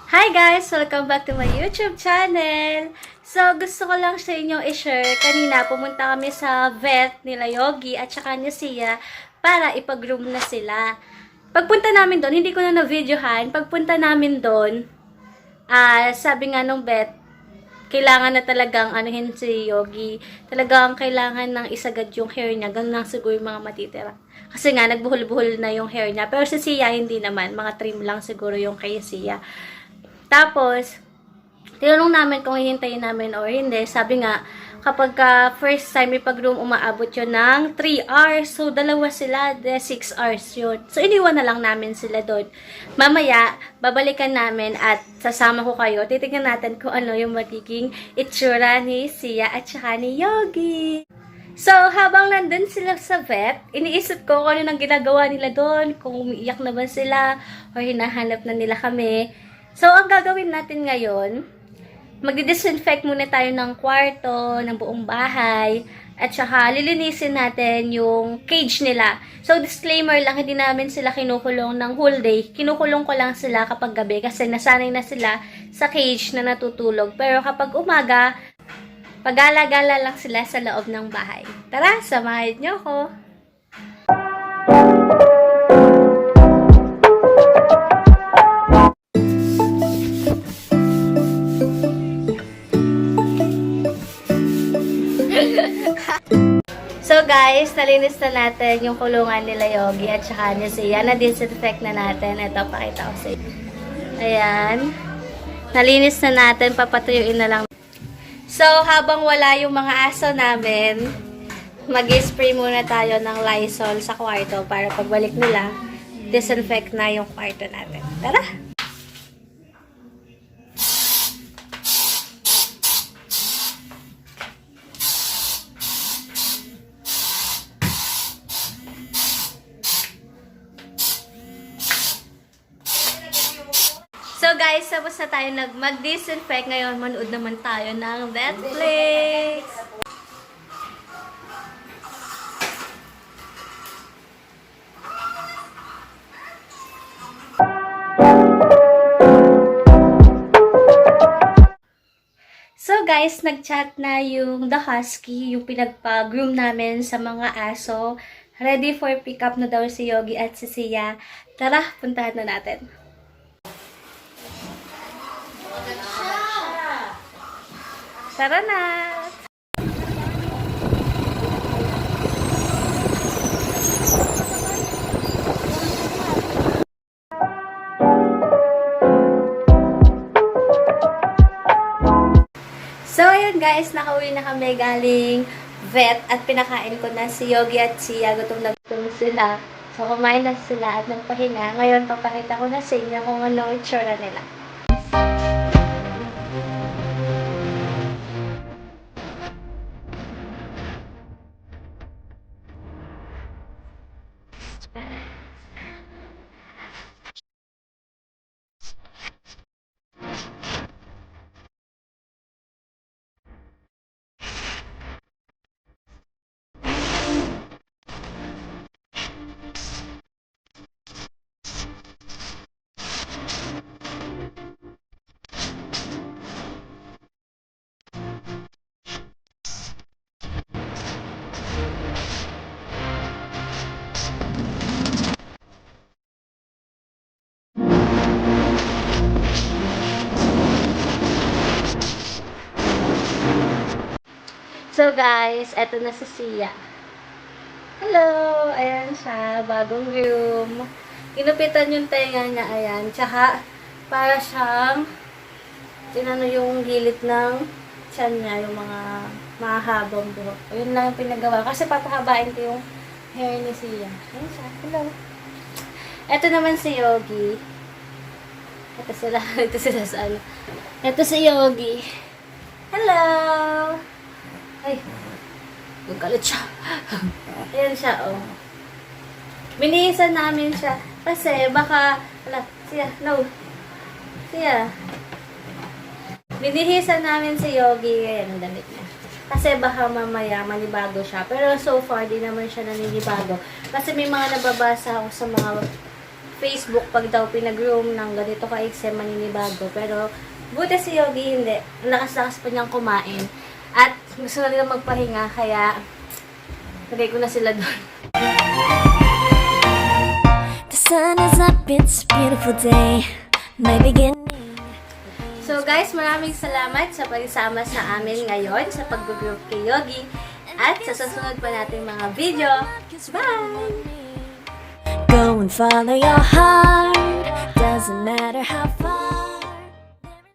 Hi guys! Welcome back to my YouTube channel! So, gusto ko lang sa inyong i-share. Kanina, pumunta kami sa vet nila Yogi at saka ni Sia para ipag-groom na sila. Pagpunta namin doon, hindi ko na na-videohan. Pagpunta namin doon, sabi nga nung vet, kailangan na talagang anuhin si Yogi. Talagang kailangan ng isagad yung hair niya. Ganun lang siguro yung mga matitira. Kasi nga, nagbuhol-buhol na yung hair niya. Pero si Sia, hindi naman. Mga trim lang siguro yung kay Sia. Tapos, tinanong namin kung hihintayin namin or hindi. Sabi nga, kapag first time ipag-room, umaabot yun ng 3 hours. So, dalawa sila, 6 hours yun. So, iniwan na lang namin sila doon. Mamaya, babalikan namin at sasama ko kayo. Titignan natin kung ano yung magiging itsura ni Sia at saka ni Yogi. So, habang nandun sila sa vet, iniisip ko kung ano nang ginagawa nila doon, kung umiiyak na ba sila, o hinahanap na nila kami. So, ang gagawin natin ngayon, magdi-disinfect muna tayo ng kwarto, ng buong bahay, at saka lilinisin natin yung cage nila. So, disclaimer lang, hindi namin sila kinukulong ng whole day. Kinukulong ko lang sila kapag gabi kasi nasanay na sila sa cage na natutulog. Pero kapag umaga, pag-gala-gala lang sila sa loob ng bahay. Tara, samahan niyo ako! So guys, nalinis na natin yung kulungan nila Yogi at saka ni Sia. Na-disinfect na natin. Ito, pakita ko sa inyo. Ayan. Nalinis na natin. Papatuyuin na lang. So, habang wala yung mga aso namin, mag-spray muna tayo ng Lysol sa kwarto para pagbalik nila, disinfect na yung kwarto natin. Tara! So guys, tapos na tayo mag-disinfect. Ngayon, manood naman tayo ng Netflix. So guys, nag-chat na yung The Husky, yung pinagpa-groom namin sa mga aso. Ready for pick-up na daw si Yogi at si Sia. Tara, puntahan na natin. Tara na! So, ayun guys, nakauwi na kami galing vet at pinakain ko na si Yogi at Sia. Gutom na gutom sila. So, kumain na sila at nagpahinga. Ngayon, papakita ko na sa inyo kung anong itsura nila. So guys, eto na si Sia. Hello! Ayan siya, bagong room. Ginupitan yung tenga niya, ayan. Tsaka, para siyang, tinano yung gilid ng tiyan niya, yung mga mahabang buhok. Yun lang yung pinagawa. Kasi papahabain ko yung hair ni Sia. Ayan siya, hello. Eto naman si Yogi. Ito sila, ito sila sa ano. Ito si Yogi. Hello! Ay, galit siya. Ayan siya, oh. Binihisan namin siya. Kasi, baka, wala, Sia, no. Sia. Binihisan namin si Yogi. Ayan, ang damit niya. Kasi baka mamaya manibago siya. Pero so far, di naman siya naninibago. Kasi may mga nababasa ako sa mga Facebook pag daw pinag-room ng ganito ka-exam maninibago. Pero buti si Yogi hindi. Lakas-lakas pa niyang kumain. At gusto na nila magpahinga kaya lagay ko na sila doon. The sun is up, it's a beautiful day. My beginning. So guys, maraming salamat sa pagsama sa amin ngayon sa pag-group kay Yogi. At sa susunod pa nating mga video. Bye! Go and follow your heart. Doesn't matter how far.